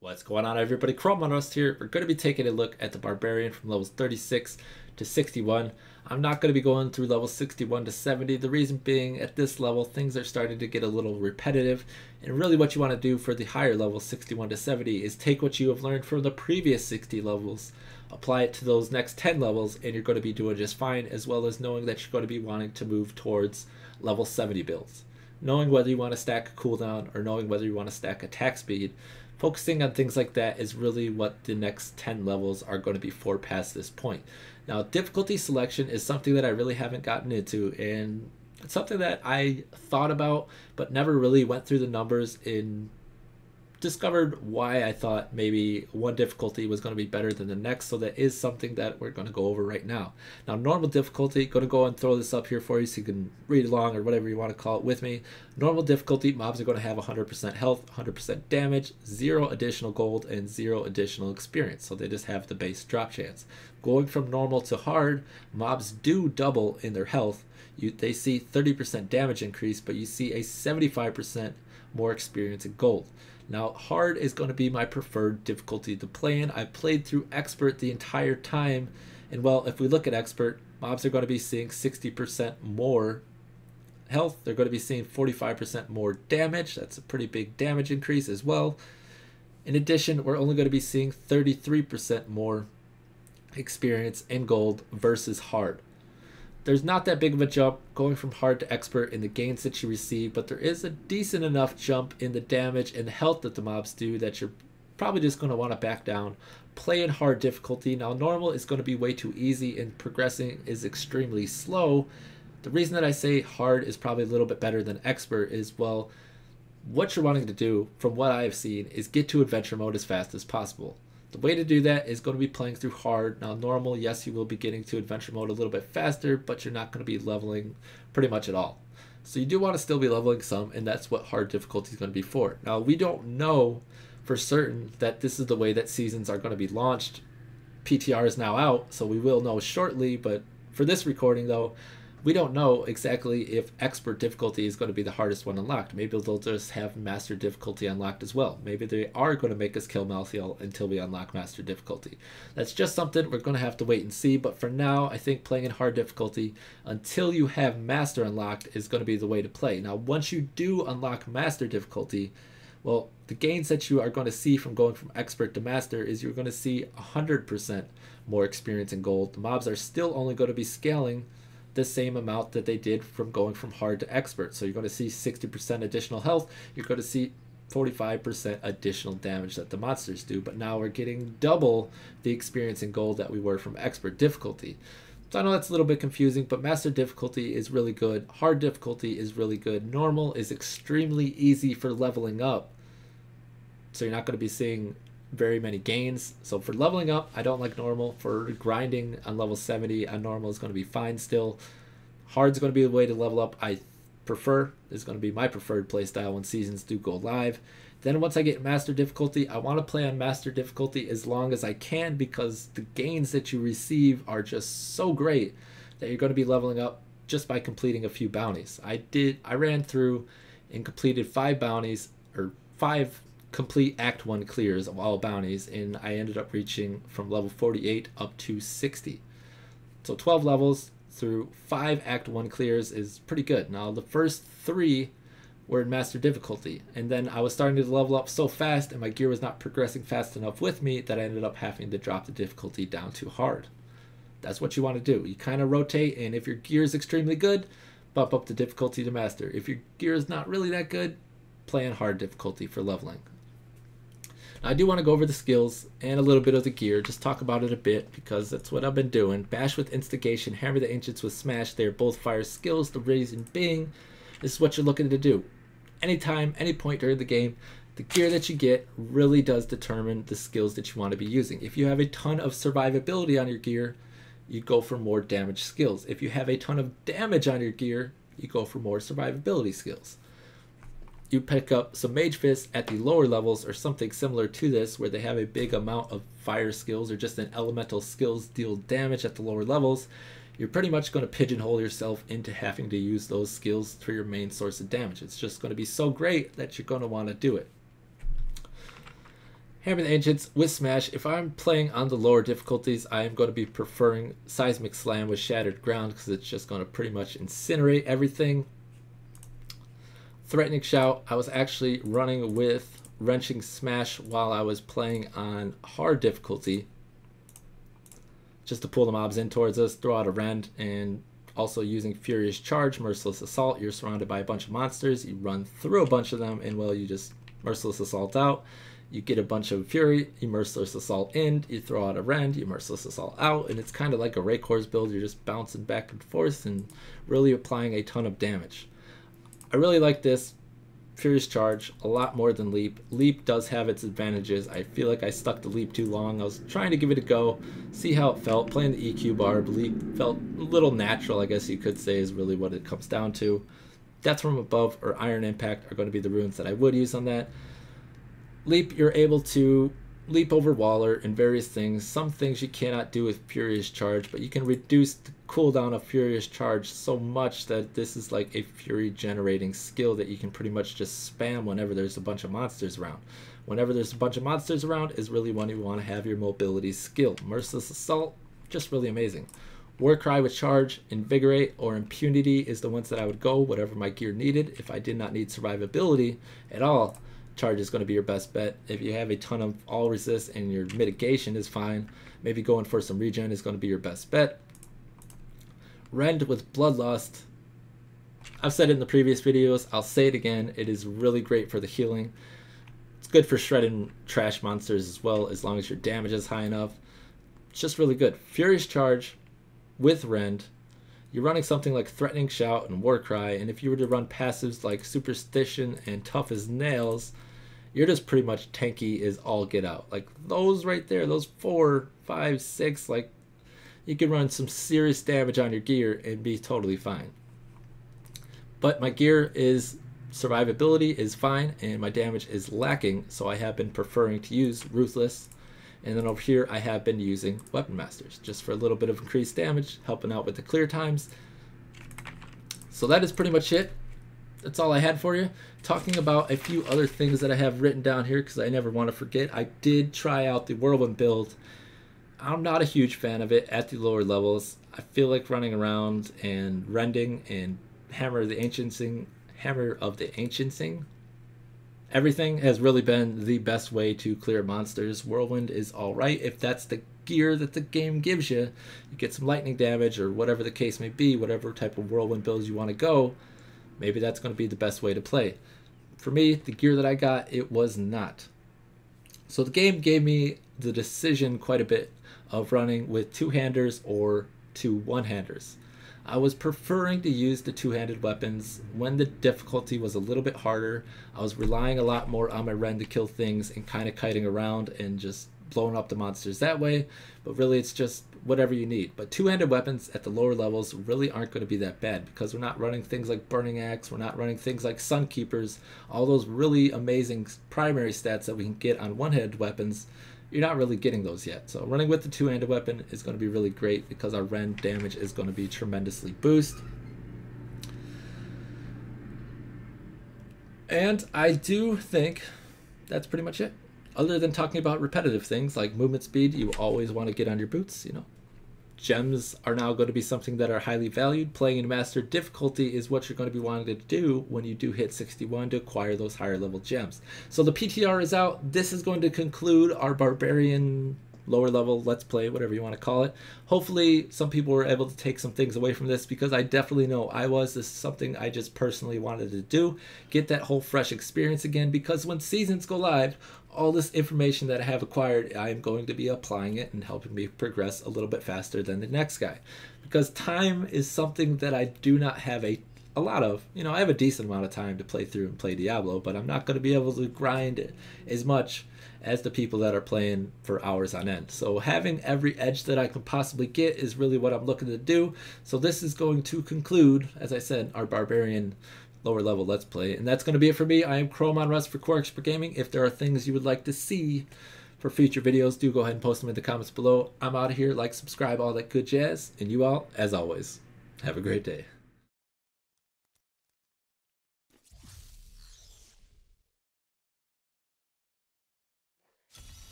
What's going on, everybody? ChromeOnRust here. We're going to be taking a look at the Barbarian from levels 36 to 61. I'm not going to be going through levels 61 to 70. The reason being, at this level, things are starting to get a little repetitive. And really what you want to do for the higher levels, 61 to 70, is take what you have learned from the previous 60 levels, apply it to those next 10 levels, and you're going to be doing just fine, as well as knowing that you're going to be wanting to move towards level 70 builds. Knowing whether you want to stack a cooldown or knowing whether you want to stack attack speed, focusing on things like that is really what the next 10 levels are going to be for past this point. Now, difficulty selection is something that I really haven't gotten into, and it's something that I thought about but never really went through the numbers and discovered why I thought maybe one difficulty was going to be better than the next. So that is something that we're going to go over right now. Now, normal difficulty, going to go and throw this up here for you so you can read along or whatever you want to call it with me. Normal difficulty, mobs are going to have 100% health, 100% damage, 0 additional gold, and 0 additional experience. So they just have the base drop chance. Going from normal to hard, mobs do double in their health. They see 30% damage increase, but you see a 75% more experience in gold. Now, hard is going to be my preferred difficulty to play in. I've played through expert the entire time, and well, if we look at expert, mobs are going to be seeing 60% more health. They're going to be seeing 45% more damage. That's a pretty big damage increase as well. In addition, we're only going to be seeing 33% more experience in gold versus hard. There's not that big of a jump going from hard to expert in the gains that you receive, but there is a decent enough jump in the damage and the health that the mobs do that you're probably just going to want to back down. Play in hard difficulty. Now, normal is going to be way too easy and progressing is extremely slow. The reason that I say hard is probably a little bit better than expert is, well, what you're wanting to do, from what I have seen, is get to adventure mode as fast as possible. The way to do that is going to be playing through hard. Now, normal, yes, you will be getting to adventure mode a little bit faster, but you're not going to be leveling pretty much at all. So you do want to still be leveling some, and that's what hard difficulty is going to be for. Now, we don't know for certain that this is the way that seasons are going to be launched. PTR is now out, so we will know shortly, but for this recording, though, we don't know exactly if expert difficulty is going to be the hardest one unlocked. Maybe they'll just have master difficulty unlocked as well. Maybe they are going to make us kill Malthael until we unlock master difficulty. That's just something we're going to have to wait and see. But for now, I think playing in hard difficulty until you have master unlocked is going to be the way to play. Now, once you do unlock master difficulty, well, the gains that you are going to see from going from expert to master is you're going to see 100% more experience in gold. The mobs are still only going to be scaling the same amount that they did from going from hard to expert. So you're going to see 60% additional health. You're going to see 45% additional damage that the monsters do. But now we're getting double the experience in gold that we were from expert difficulty. So I know that's a little bit confusing, but master difficulty is really good. Hard difficulty is really good. Normal is extremely easy for leveling up. So you're not going to be seeing very many gains. So for leveling up, I don't like normal. For grinding on level 70, on normal is going to be fine still. Hard is going to be the way to level up. I prefer, is going to be my preferred playstyle when seasons do go live. Then once I get master difficulty, I want to play on master difficulty as long as I can, because the gains that you receive are just so great that you're going to be leveling up just by completing a few bounties. I ran through and completed 5 bounties, or 5 complete Act 1 clears of all bounties, and I ended up reaching from level 48 up to 60. So 12 levels through 5 Act 1 clears is pretty good. Now, the first 3 were in master difficulty, and then I was starting to level up so fast and my gear was not progressing fast enough with me that I ended up having to drop the difficulty down to hard. That's what you want to do. You kind of rotate, and if your gear is extremely good, bump up the difficulty to master. If your gear is not really that good, play in hard difficulty for leveling. Now, I do want to go over the skills and a little bit of the gear, just talk about it a bit, because that's what I've been doing. Bash with instigation, hammer the ancients with smash. They are both fire skills. The reason being, this is what you're looking to do. Anytime, any point during the game, the gear that you get really does determine the skills that you want to be using. If you have a ton of survivability on your gear, you go for more damage skills. If you have a ton of damage on your gear, you go for more survivability skills. You pick up some Mage Fists at the lower levels or something similar to this, where they have a big amount of fire skills or just an elemental skills deal damage at the lower levels. You're pretty much going to pigeonhole yourself into having to use those skills for your main source of damage. It's just going to be so great that you're going to want to do it. Hammer the Ancients with Smash. If I'm playing on the lower difficulties, I am going to be preferring Seismic Slam with Shattered Ground because it's just going to pretty much incinerate everything. Threatening Shout, I was actually running with Wrenching Smash while I was playing on hard difficulty, just to pull the mobs in towards us, throw out a Rend, and also using Furious Charge, Merciless Assault. You're surrounded by a bunch of monsters, you run through a bunch of them, and well, you just Merciless Assault out. You get a bunch of Fury, you Merciless Assault in, you throw out a Rend, you Merciless Assault out, and it's kind of like a Raycor's build. You're just bouncing back and forth and really applying a ton of damage. I really like this. Furious Charge a lot more than Leap. Leap does have its advantages. I feel like I stuck to Leap too long. I was trying to give it a go, see how it felt. Playing the EQ Barb, Leap felt a little natural, I guess you could say, is really what it comes down to. Death from Above or Iron Impact are going to be the runes that I would use on that. Leap, you're able to leap over Waller and various things. Some things you cannot do with Furious Charge, but you can reduce the cooldown of Furious Charge so much that this is like a Fury generating skill that you can pretty much just spam whenever there's a bunch of monsters around. Whenever there's a bunch of monsters around is really when you want to have your mobility skill. Merciless Assault, just really amazing. Warcry with Charge, Invigorate, or Impunity is the ones that I would go, whatever my gear needed. If I did not need survivability at all, Charge is going to be your best bet. If you have a ton of all resist and your mitigation is fine, maybe going for some regen is going to be your best bet. Rend with Bloodlust. I've said it in the previous videos, I'll say it again, it is really great for the healing. It's good for shredding trash monsters as well, as long as your damage is high enough. It's just really good. Furious Charge with Rend. You're running something like Threatening Shout and Warcry, and if you were to run passives like Superstition and Tough as Nails, you're just pretty much tanky as all get out. Like those right there, those 4, 5, 6, like you could run some serious damage on your gear and be totally fine. But my gear is survivability is fine and my damage is lacking, so I have been preferring to use Ruthless. And then over here I have been using Weapon Masters just for a little bit of increased damage, helping out with the clear times. So that is pretty much it. That's all I had for you. Talking about a few other things that I have written down here because I never want to forget. I did try out the Whirlwind build. I'm not a huge fan of it at the lower levels. I feel like running around and rending and Hammer of the Ancienting, everything has really been the best way to clear monsters. Whirlwind is alright if that's the gear that the game gives you. You get some lightning damage or whatever the case may be, whatever type of Whirlwind builds you want to go. Maybe that's going to be the best way to play. For me, the gear that I got, it was not. So the game gave me the decision quite a bit of running with two-handers or two one-handers. I was preferring to use the two-handed weapons when the difficulty was a little bit harder. I was relying a lot more on my Rend to kill things and kind of kiting around and just blowing up the monsters that way, but really it's just whatever you need. But two-handed weapons at the lower levels really aren't going to be that bad because we're not running things like Burning Axe, we're not running things like Sunkeepers, all those really amazing primary stats that we can get on one-handed weapons. You're not really getting those yet. So running with the two-handed weapon is going to be really great because our Rend damage is going to be tremendously boosted. And I do think that's pretty much it. Other than talking about repetitive things like movement speed, you always want to get on your boots, you know. Gems are now going to be something that are highly valued. Playing in master difficulty is what you're going to be wanting to do when you do hit 61 to acquire those higher level gems. So the PTR is out. This is going to conclude our Barbarian lower level let's play, whatever you want to call it. Hopefully some people were able to take some things away from this because I definitely know I was. This is something I just personally wanted to do, get that whole fresh experience again, because when seasons go live, all this information that I have acquired, I am going to be applying it and helping me progress a little bit faster than the next guy, because time is something that I do not have a lot of. You know, I have a decent amount of time to play through and play Diablo, but I'm not going to be able to grind as much as the people that are playing for hours on end. So having every edge that I can possibly get is really what I'm looking to do. So this is going to conclude, as I said, our Barbarian lower level let's play, and that's going to be it for me. I am ChromeOnRust for ChromeOnRust Gaming. If there are things you would like to see for future videos, do go ahead and post them in the comments below. I'm out of here. Like, subscribe, all that good jazz, and you all, as always, have a great day.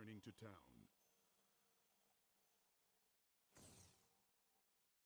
returning to town.